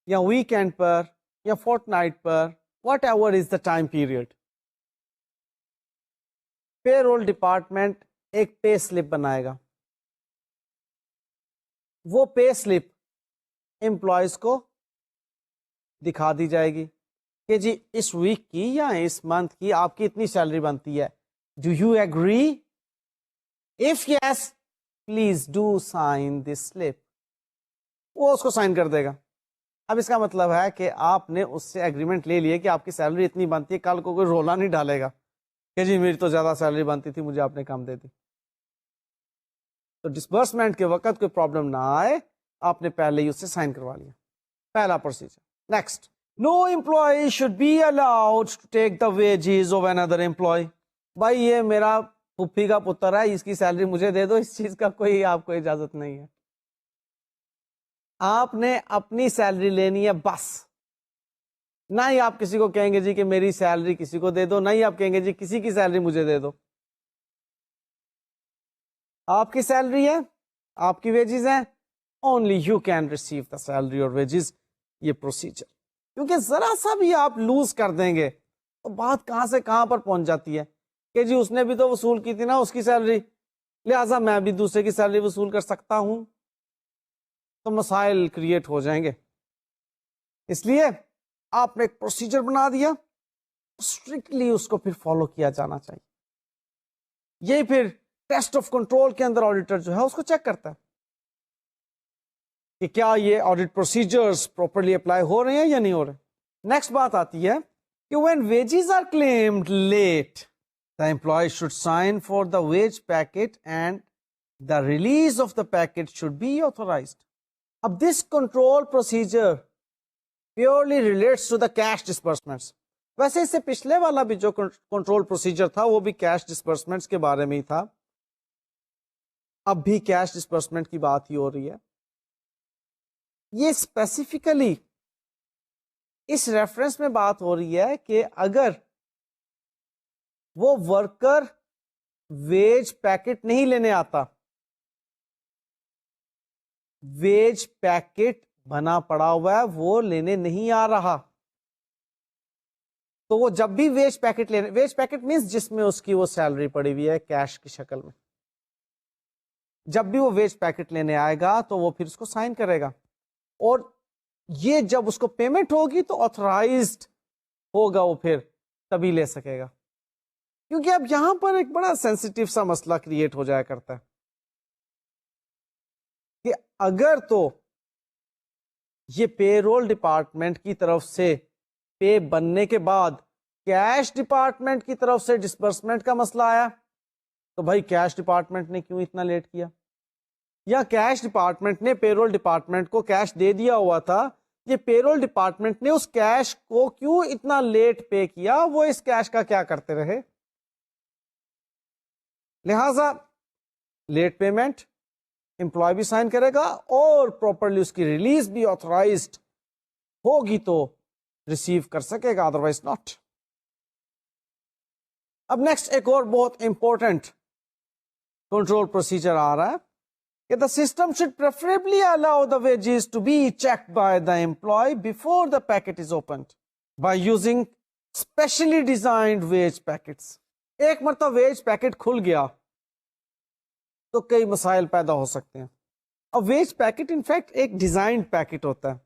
یا ویک اینڈ پر یا فورٹ نائٹ پر، whatever is the time period. Payroll department ایک پے سلپ بنائے گا. وہ پے سلپ امپلائیز کو دکھا دی جائے گی کہ جی اس ویک کی یا اس منتھ کی آپ کی اتنی سیلری بنتی ہے. Do you agree? If yes please do sign this slip. وہ اس کو سائن کر دے گا. اب اس کا مطلب ہے کہ آپ نے اس سے ایگریمنٹ لے لیے کہ آپ کی سیلری اتنی بنتی ہے، کل کو کوئی رولا نہیں ڈالے گا کہ جی میری تو زیادہ سیلری بنتی تھی، مجھے آپ نے کم دے دی. تو ڈسبرسمنٹ کے وقت کوئی پرابلم نہ آئے، آپ نے پہلے ہی اس سے سائن کروا لیا. پہلا پروسیجر. Next, no employee should be allowed to take the wages of another employee. بھائی یہ میرا پھپھی کا پتر ہے، اس کی سیلری مجھے دے دو، اس چیز کا کوئی آپ کو اجازت نہیں ہے. آپ نے اپنی سیلری لینی ہے بس. نہ ہی آپ کسی کو کہیں گے جی کہ میری سیلری کسی کو دے دو، نہ ہی آپ کہیں گے جی کسی کی سیلری مجھے دے دو. آپ کی سیلری ہے، آپ کی ویجز ہیں، only you can receive the salary اور ویجز. یہ پروسیجر، کیونکہ ذرا سا بھی آپ لوز کر دیں گے تو بات کہاں سے کہاں پر پہنچ جاتی ہے کہ جی اس نے بھی تو وصول کی تھی نا اس کی سیلری، لہذا میں بھی دوسرے کی سیلری وصول کر سکتا ہوں. تو مسائل کریٹ ہو جائیں گے. اس لیے آپ نے ایک پروسیجر بنا دیا، اسٹرکٹلی اس کو پھر فالو کیا جانا چاہیے. یہی پھر ٹیسٹ آف کنٹرول کے اندر آڈیٹر جو ہے اس کو چیک کرتا ہے کہ کیا یہ آڈٹ پروسیجرز پراپرلی اپلائی ہو رہے ہیں یا نہیں ہو رہے. نیکسٹ بات آتی ہے کہ when wages are claimed late, the employee should sign for the wage packet and the release of the packet should be authorized. اب this control procedure purely relates to the cash disbursements. ویسے اس سے پچھلے والا بھی جو control procedure تھا وہ بھی کیش ڈسبرسمنٹس کے بارے میں ہی تھا. اب بھی کیش ڈسبرسمنٹ کی بات ہی ہو رہی ہے. یہ اسپیسیفکلی اس ریفرنس میں بات ہو رہی ہے کہ اگر وہ ورکر ویج پیکٹ نہیں لینے آتا، ویج پیکٹ بنا پڑا ہوا ہے وہ لینے نہیں آ رہا، تو وہ جب بھی ویج پیکٹ لینے، ویج پیکٹ مینس جس میں اس کی وہ سیلری پڑی ہوئی ہے کیش کی شکل میں، جب بھی وہ ویج پیکٹ لینے آئے گا تو وہ پھر اس کو سائن کرے گا، اور یہ جب اس کو پیمنٹ ہوگی تو آتھورائزڈ ہوگا، وہ پھر تبھی لے سکے گا. کیونکہ اب یہاں پر ایک بڑا سینسیٹیو سا مسئلہ کریٹ ہو جایا کرتا ہے کہ اگر تو یہ پے رول ڈپارٹمنٹ کی طرف سے پے بننے کے بعد کیش ڈپارٹمنٹ کی طرف سے ڈسبرسمنٹ کا مسئلہ آیا تو بھائی کیش ڈپارٹمنٹ نے کیوں اتنا لیٹ کیا, یا کیش ڈپارٹمنٹ نے پے رول ڈپارٹمنٹ کو کیش دے دیا ہوا تھا, یہ پے رول ڈپارٹمنٹ نے اس کیش کو کیوں اتنا لیٹ پے کیا, وہ اس کیش کا کیا کرتے رہے. لہذا لیٹ پیمنٹ امپلائی بھی سائن کرے گا اور پراپرلی اس کی ریلیز بھی آتھورائزڈ ہوگی تو ریسیو کر سکے گا, ادروائز ناٹ. اب نیکسٹ ایک اور بہت امپورٹنٹ کنٹرول پروسیجر آ رہا ہے کہ the system should preferably allow the wages to be checked by the employee before the packet is opened by using specially designed wage packets. ایک مرتبہ ویج پیکٹ کھل گیا تو کئی مسائل پیدا ہو سکتے ہیں. اور ویج پیکٹ انفیکٹ ایک ڈیزائنڈ پیکٹ ہوتا ہے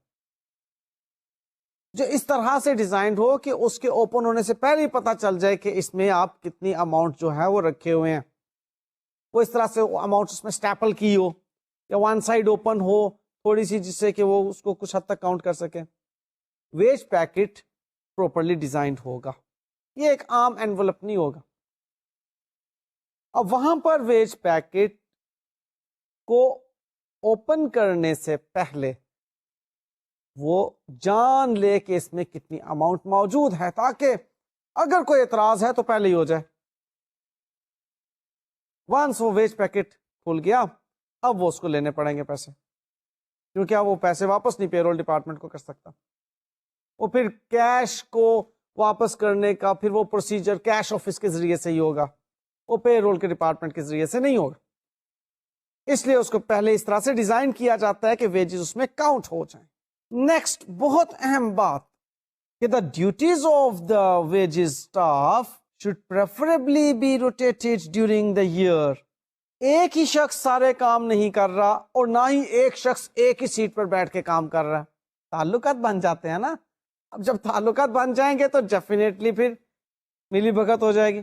جو اس طرح سے ڈیزائنڈ ہو کہ اس کے اوپن ہونے سے پہلے ہی پتا چل جائے کہ اس میں آپ کتنی اماؤنٹ جو ہے وہ رکھے ہوئے ہیں. وہ اس طرح سے اماؤنٹ اس میں اسٹیپل کی ہو یا ون سائڈ اوپن ہو تھوڑی سی, جس سے کہ وہ اس کو کچھ حد تک کاؤنٹ کر سکے. ویج پیکٹ پروپرلی ڈیزائنڈ ہوگا, یہ ایک عام انویلپ نہیں ہوگا. اب وہاں پر ویج پیکٹ کو اوپن کرنے سے پہلے وہ جان لے کہ اس میں کتنی اماؤنٹ موجود ہے, تاکہ اگر کوئی اعتراض ہے تو پہلے ہی ہو جائے. وانس وہ ویج پیکٹ کھل گیا اب وہ اس کو لینے پڑیں گے پیسے, کیونکہ وہ پیسے واپس نہیں پے رول ڈپارٹمنٹ کو کر سکتا. وہ پھر کیش کو واپس کرنے کا پھر وہ پروسیجر کیش آفس کے ذریعے سے ہی ہوگا, وہ پے رول کے ڈپارٹمنٹ کے ذریعے سے نہیں ہوگا. اس لیے اس کو پہلے اس طرح سے ڈیزائن کیا جاتا ہے کہ ویجز اس میں کاؤنٹ ہو جائیں. نیکسٹ بہت اہم بات کہ the duties of the wages staff should preferably be rotated during the year. ایک ہی شخص سارے کام نہیں کر رہا اور نہ ہی ایک شخص ایک ہی سیٹ پر بیٹھ کے کام کر رہا ہے. تعلقات بن جاتے ہیں نا. اب جب تعلقات بن جائیں گے تو ڈیفینیٹلی پھر ملی بھگت ہو جائے گی.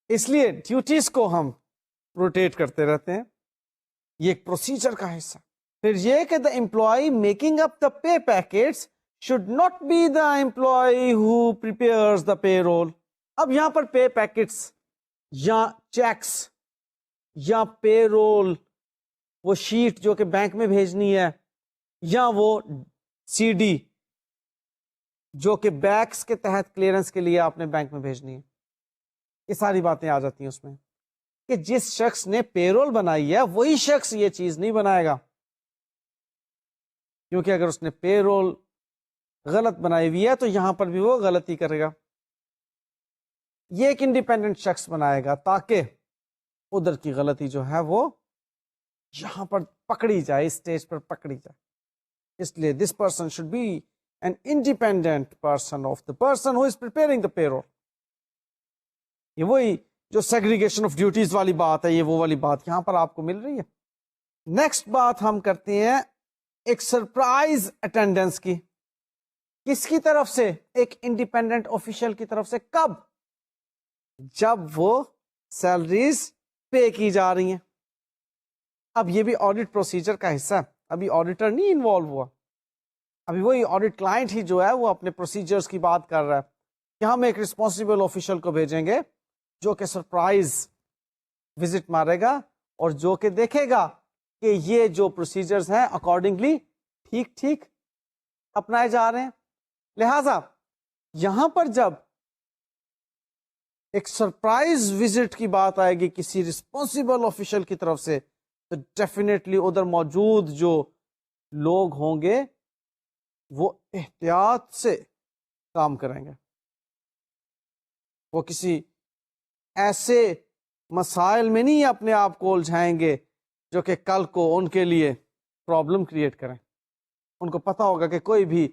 اس لیے ڈیوٹیز کو ہم روٹیٹ کرتے رہتے ہیں, یہ ایک پروسیجر کا حصہ. پھر یہ کہ the employee making up the pay packets should not be the employee who prepares the payroll. اب یہاں پر پے پیکٹس یا چیکس یا پے رول وہ شیٹ جو کہ بینک میں بھیجنی ہے یا وہ سی ڈی جو کہ بیکس کے تحت کلیئرنس کے لیے آپ نے بینک میں بھیجنی ہے, یہ ساری باتیں آ جاتی ہیں اس میں کہ جس شخص نے پے رول بنائی ہے وہی شخص یہ چیز نہیں بنائے گا, کیونکہ اگر اس نے پے رول غلط بنائی ہوئی ہے تو یہاں پر بھی وہ غلطی کرے گا. یہ ایک انڈیپینڈنٹ شخص بنائے گا تاکہ ادھر کی غلطی جو ہے وہ یہاں پر پکڑی جائے, اسٹیج پر پکڑی جائے. اس لیے this person should be an independent person of the person who is preparing the payroll. یہ وہی جو سیگریگیشن آف ڈیوٹیز والی بات ہے, یہ وہ والی بات یہاں پر آپ کو مل رہی ہے. نیکسٹ بات ہم کرتے ہیں ایک سرپرائز اٹینڈنس کی. کس کی طرف سے؟ ایک انڈیپینڈنٹ آفیشل کی طرف سے. کب؟ جب وہ سیلریز پے کی جا رہی ہیں. اب یہ بھی آڈٹ پروسیجر کا حصہ ہے, ابھی آڈیٹر نہیں انوالو ہوا, ابھی وہی آڈٹ کلائنٹ ہی جو ہے وہ اپنے پروسیجرز کی بات کر رہا ہے کہ ہم ایک رسپانسبل آفیشل کو بھیجیں گے جو کہ سرپرائز وزٹ مارے گا اور جو کہ دیکھے گا کہ یہ جو پروسیجرز ہیں اکارڈنگلی ٹھیک ٹھیک اپنائے جا رہے ہیں. لہذا یہاں پر جب ایک سرپرائز وزٹ کی بات آئے گی کسی رسپانسبل آفیشل کی طرف سے تو ڈیفینیٹلی ادھر موجود جو لوگ ہوں گے وہ احتیاط سے کام کریں گے. وہ کسی ایسے مسائل میں نہیں اپنے آپ کو الجھائیں گے جو کہ کل کو ان کے لیے پرابلم کریٹ کریں. ان کو پتا ہوگا کہ کوئی بھی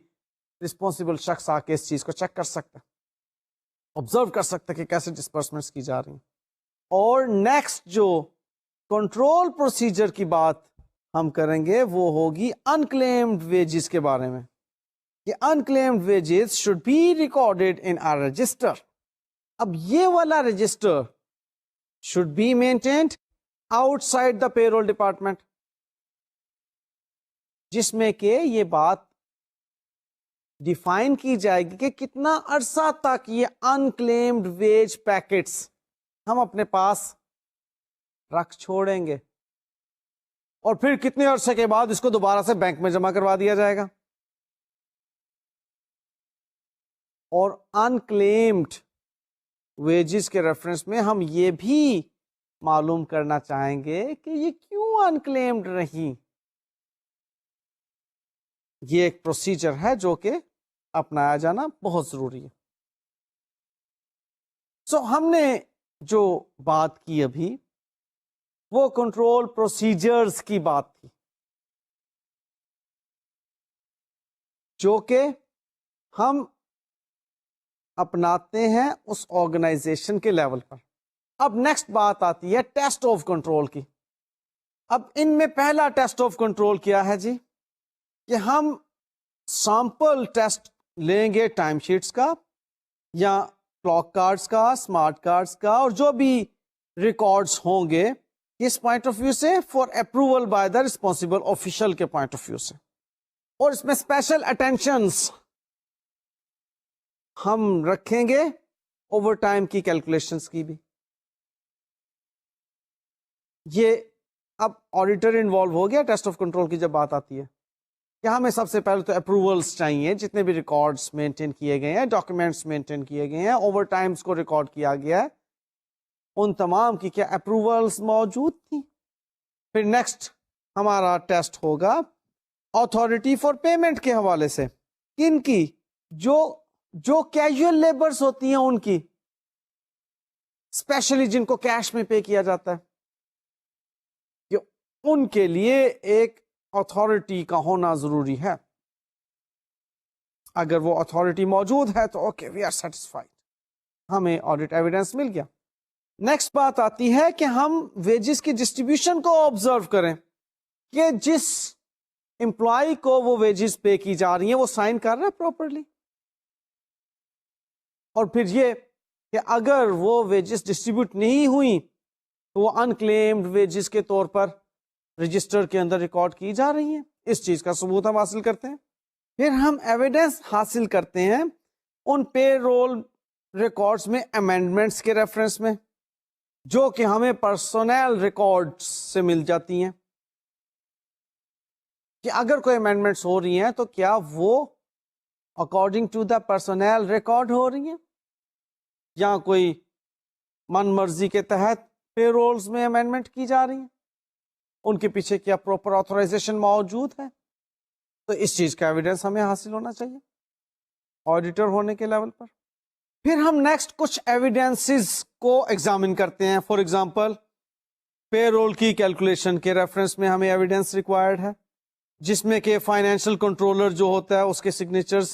رسپانسبل شخص آ کے اس چیز کو چیک کر سکتا, آبزرو کر سکتا کہ کیسے ڈسپرسمنٹس کی جا رہی ہیں. اور نیکسٹ جو کنٹرول پروسیجر کی بات ہم کریں گے وہ ہوگی انکلیمڈ ویجز کے بارے میں کہ unclaimed wages should be recorded in a register. اب یہ والا register should be maintained outside the payroll department, جس میں کہ یہ بات ڈیفائن کی جائے گی کہ کتنا عرصہ تک یہ انکلیمڈ ویج پیکٹس ہم اپنے پاس رکھ چھوڑیں گے، اور پھر کتنے عرصے کے بعد اس کو دوبارہ سے بینک میں جمع کروا دیا جائے گا. اور انکلیمڈ ویجز کے ریفرنس میں ہم یہ بھی معلوم کرنا چاہیں گے کہ یہ کیوں انکلیمڈ رہی. یہ ایک پروسیجر ہے جو کہ اپنایا جانا بہت ضروری ہے. ہم نے جو بات کی ابھی وہ کنٹرول پروسیجرز کی بات تھی، جو کہ ہم اپناتے ہیں اس آرگنائزیشن کے لیول پر. اب نیکسٹ بات آتی ہے ٹیسٹ آف کنٹرول کی. اب ان میں پہلا ٹیسٹ آف کنٹرول کیا ہے جی؟ کہ ہم سیمپل ٹیسٹ لیں گے ٹائم شیٹس کا یا کلاک کارڈز کا، اسمارٹ کارڈز کا، اور جو بھی ریکارڈز ہوں گے کس پوائنٹ آف ویو سے؟ For approval by the responsible official کے پوائنٹ آف ویو سے. اور اس میں اسپیشل اٹینشنس ہم رکھیں گے اوور ٹائم کی کیلکولیشنس کی بھی. یہ اب آڈیٹر انوالو ہو گیا ٹیسٹ آف کنٹرول کی جب بات آتی ہے کہ ہمیں سب سے پہلے تو اپروولس چاہیے، جتنے بھی ریکارڈز مینٹین کیے گئے ہیں، ڈاکیومنٹس مینٹین کیے گئے ہیں، اوور ٹائمز کو ریکارڈ کیا گیا ہے، ان تمام کی کیا اپروولس موجود تھی. پھر نیکسٹ ہمارا ٹیسٹ ہوگا اتھارٹی فار پیمنٹ کے حوالے سے. کن کی؟ جو کیجول لیبرز ہوتی ہیں ان کی، اسپیشلی جن کو کیش میں پے کیا جاتا ہے، کہ ان کے لیے ایک اتھارٹی کا ہونا ضروری ہے. اگر وہ اتھارٹی موجود ہے تو اوکے، وی آر سیٹسفائڈ، ہمیں آڈٹ ایویڈنس مل گیا. نیکسٹ بات آتی ہے کہ ہم ویجز کی ڈسٹریبیوشن کو آبزرو کریں کہ جس امپلائی کو وہ ویجز پے کی جا رہی ہیں وہ سائن کر رہا ہے پراپرلی. اور پھر یہ کہ اگر وہ ویجز ڈسٹریبیوٹ نہیں ہوئی تو وہ انکلیمڈ ویجز کے طور پر رجسٹر کے اندر ریکارڈ کی جا رہی ہیں. اس چیز کا ثبوت ہم حاصل کرتے ہیں. پھر ہم ایویڈنس حاصل کرتے ہیں ان پے رول ریکارڈز میں امینڈمنٹس کے ریفرنس میں، جو کہ ہمیں پرسونل ریکارڈ سے مل جاتی ہیں، کہ اگر کوئی امینڈمنٹس ہو رہی ہیں تو کیا وہ according to the personnel record ہو رہی ہیں یا کوئی من مرضی کے تحت پے رولز میں امینڈمنٹ کی جا رہی ہیں، ان کے پیچھے کیا پراپر آتھورائزیشن موجود ہے. تو اس چیز کا ایویڈنس ہمیں حاصل ہونا چاہیے آڈیٹر ہونے کے لیول پر. پھر ہم نیکسٹ کچھ ایویڈنسز کو ایگزامن کرتے ہیں. فار ایگزامپل پے رول کی کیلکولیشن کے ریفرنس میں ہمیں ایویڈنس ریکوائرڈ ہے، جس میں کہ فائنینشیل کنٹرولر جو ہوتا ہے اس کے سگنیچرز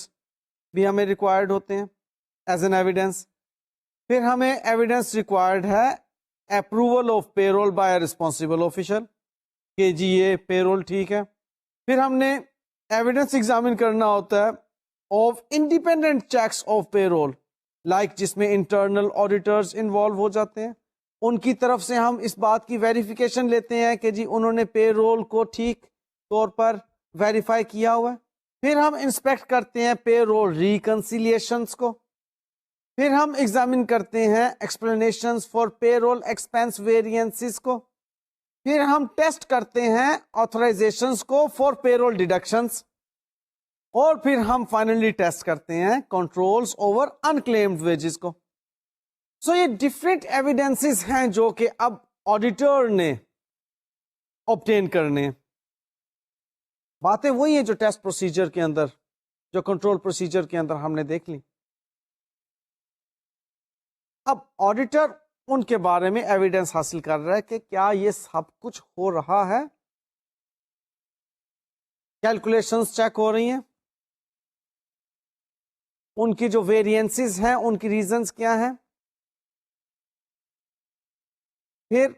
بھی ہمیں ریکوائرڈ ہوتے ہیں ایز این ایویڈنس. پھر ہمیں ایویڈنس ریکوائرڈ ہے approval of payroll by responsible official, کہ جی یہ پے رول ٹھیک ہے. پھر ہم نے ایویڈنس ایگزامن کرنا ہوتا ہے of independent checks of payroll, like جس میں انٹرنل آڈیٹرز انوالو ہو جاتے ہیں. ان کی طرف سے ہم اس بات کی ویریفیکیشن لیتے ہیں کہ جی انہوں نے پے رول کو ٹھیک طور پر ویریفائی کیا ہوا ہے. پھر ہم انسپیکٹ کرتے ہیں پے رول ریکنسیلیشنز کو. پھر ہم ایگزامن کرتے ہیں explanations for payroll expense variances کو. پھر ہم ٹیسٹ کرتے ہیں آتھورائزیشنز کو فار پے رول ڈیڈکشنز. اور پھر ہم فائنلی ٹیسٹ کرتے ہیں کنٹرولز اوور انکلیمڈ ویجز کو. سو یہ ڈفرینٹ ایویڈنسز ہیں جو کہ اب آڈیٹر نے obtain کرنے. باتیں وہی ہیں جو ٹیسٹ پروسیجر کے اندر، جو کنٹرول پروسیجر کے اندر ہم نے دیکھ لی. اب آڈیٹر ان کے بارے میں ایویڈنس حاصل کر رہا ہے کہ کیا یہ سب کچھ ہو رہا ہے، کیلکولیشنز چیک ہو رہی ہیں، ان کی جو ویریئنسز ہیں ان کی ریزنز کیا ہیں. پھر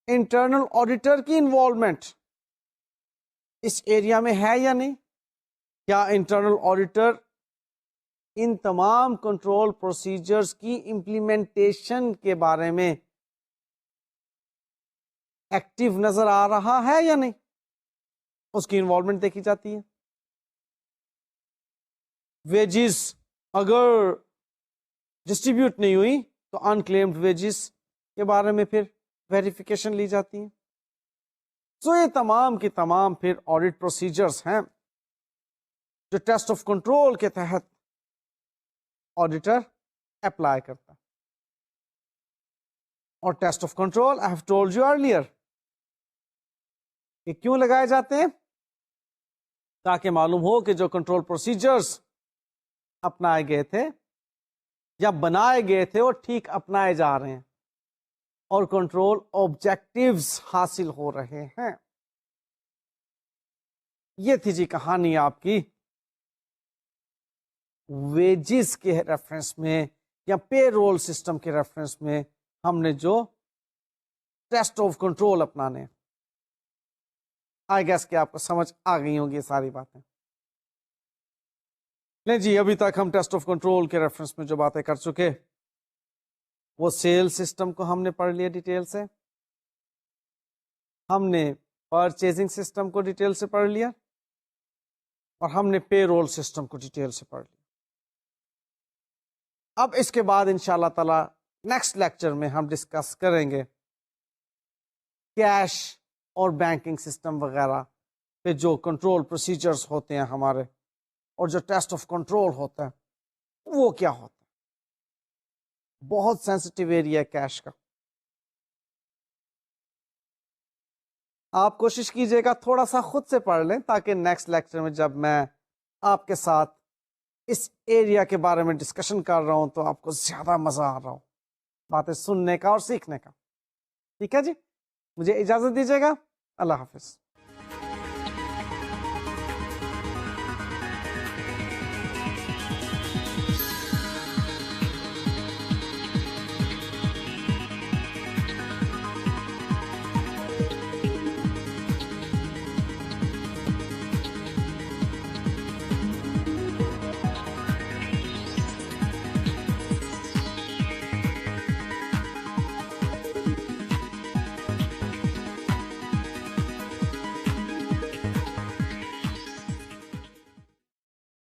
انٹرنل آڈیٹر کی انوالومنٹ اس ایریا میں ہے یا نہیں، کیا انٹرنل آڈیٹر ان تمام کنٹرول پروسیجرز کی امپلیمنٹیشن کے بارے میں ایکٹیو نظر آ رہا ہے یا نہیں، اس کی انوالومنٹ دیکھی جاتی ہے. ویجز اگر ڈسٹریبیوٹ نہیں ہوئی تو انکلیمڈ ویجز کے بارے میں پھر ویریفیکیشن لی جاتی ہیں. سو یہ تمام کی تمام پھر آڈٹ پروسیجرز ہیں جو ٹیسٹ آف کنٹرول کے تحت آڈیٹر اپلائی کرتا ہے. اور test of control I have told you earlier کہ کیوں لگائے جاتے ہیں؟ تاکہ معلوم ہو کہ جو کنٹرول پروسیجرز اپنائے گئے تھے یا بنائے گئے تھے وہ ٹھیک اپنائے جا رہے ہیں اور کنٹرول آبجیکٹیوز حاصل ہو رہے ہیں. یہ تھی جی کہانی آپ کی ویجز کے ریفرنس میں یا پے رول سسٹم کے ریفرنس میں ہم نے جو ٹیسٹ آف کنٹرول اپنانے. آئی گیس کہ آپ کو سمجھ آ گئی ہوں گی یہ ساری باتیں. نہیں جی ابھی تک ہم ٹیسٹ آف کنٹرول کے ریفرنس میں جو باتیں کر چکے وہ سیل سسٹم کو ہم نے پڑھ لیا ڈیٹیل سے, ہم نے پرچیزنگ سسٹم کو ڈیٹیل سے پڑھ لیا اور ہم نے پے رول سسٹم کو ڈیٹیل سے پڑھ لیا. اب اس کے بعد انشاءاللہ تعالی نیکسٹ لیکچر میں ہم ڈسکس کریں گے کیش اور بینکنگ سسٹم وغیرہ پہ جو کنٹرول پروسیجرز ہوتے ہیں ہمارے اور جو ٹیسٹ آف کنٹرول ہوتا ہے وہ کیا ہوتا ہے. بہت سینسٹیو ایریا ہے کیش کا. آپ کوشش کیجئے گا تھوڑا سا خود سے پڑھ لیں تاکہ نیکسٹ لیکچر میں جب میں آپ کے ساتھ اس ایریا کے بارے میں ڈسکشن کر رہا ہوں تو آپ کو زیادہ مزہ آ رہا ہو باتیں سننے کا اور سیکھنے کا. ٹھیک ہے جی, مجھے اجازت دیجیے گا. اللہ حافظ.